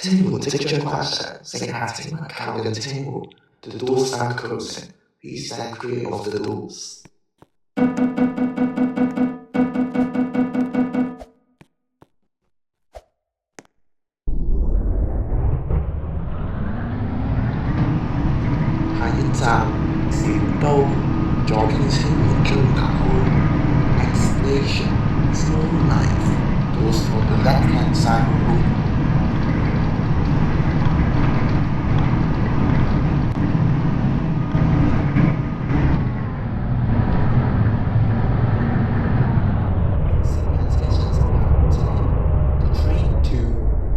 車門即將關上，乘客請勿靠近車門。The doors are closing. Please stand clear of the doors. 下一站小都，左邊車門將打開。Next station, Small Knife. Doors on the left-hand side will open. The train to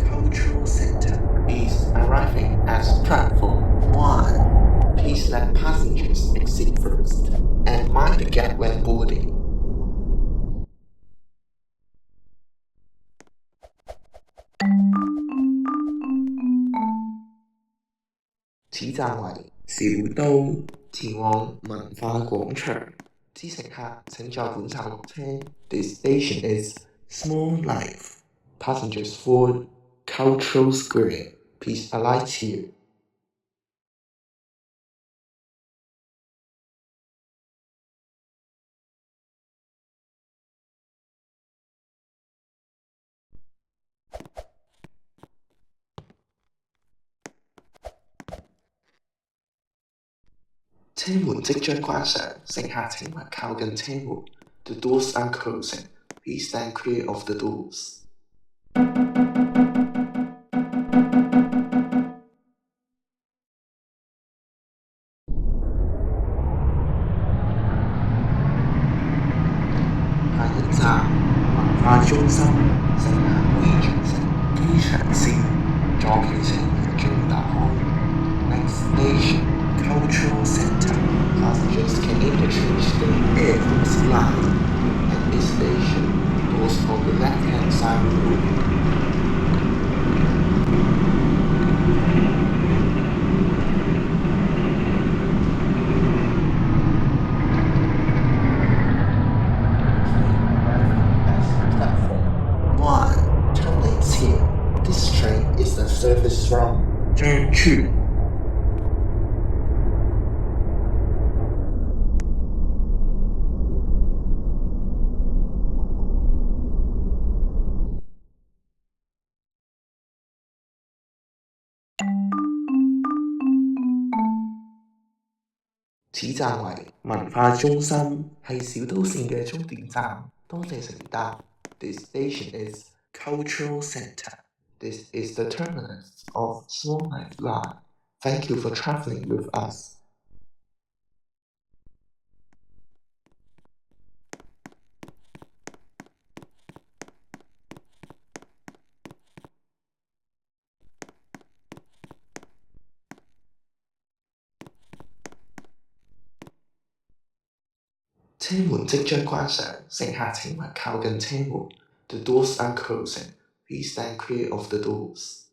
Cultural Center is arriving at platform 1. Please let passengers exit first and mind the gap when boarding. 此站為小都，前往文化廣場之乘客請在本站落車。This station is Small Knife. Passengers for Cultural Square. Please alight here. 車門即將關上，乘客請勿靠近車門。The doors are closing. Please stand clear of the doors. 下一站文化中心，乘客可以轉乘機場線，左邊車門將打開。Next station, Cultural Center. Passengers can interchange the Air Force line. At this station, doors on the left-hand side will open. 1. Terminates here. This train is a service from Zhengzhou. 此站為文化中心，係小都線嘅終點站。多謝乘搭。This station is Cultural Center. This is the terminus of Small Knife Line. Thank you for traveling with us. 車門即將關上，乘客請勿靠近車門。The doors are closing. Please stand clear of the doors.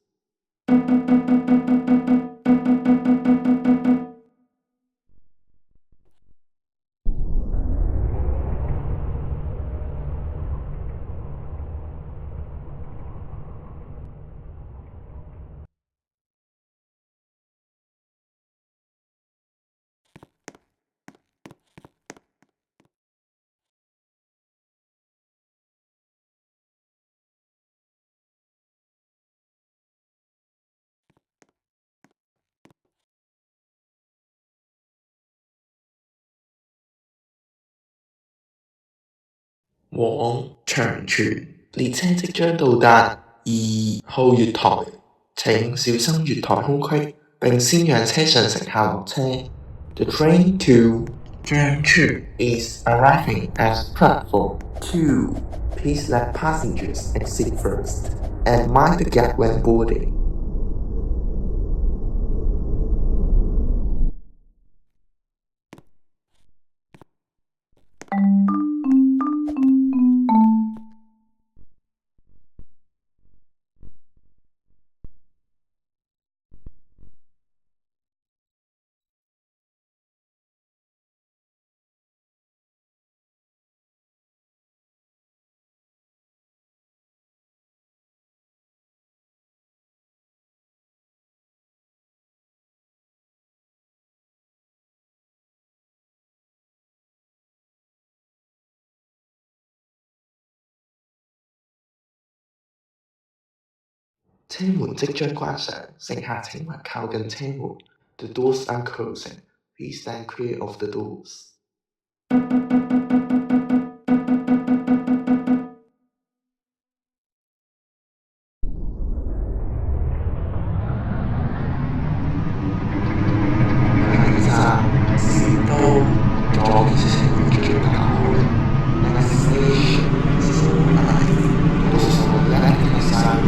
往長荃，列車即將到達2號月台，請小心月台空隙，並先讓車上乘客落車。The train to Zhengzhou is arriving at platform 2. Please let passengers exit first and mind the gap when boarding. 車門即將關上，乘客請勿靠近車門。The doors are closing. Please stand clear of the doors. 下一站小都，左邊車最大號。Next station is Life. Doors on the left-hand side.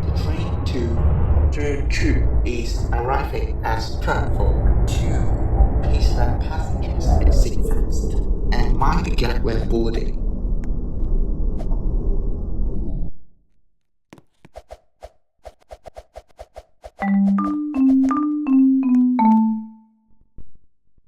The train to Jeju is arriving at platform 2. Please let passengers exit first and mind the gap when boarding.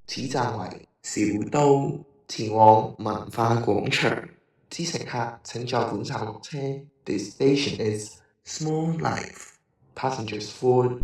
此站為小都，前往文化廣場。之乘客請在本站落車。This station is Small Life. Passengers for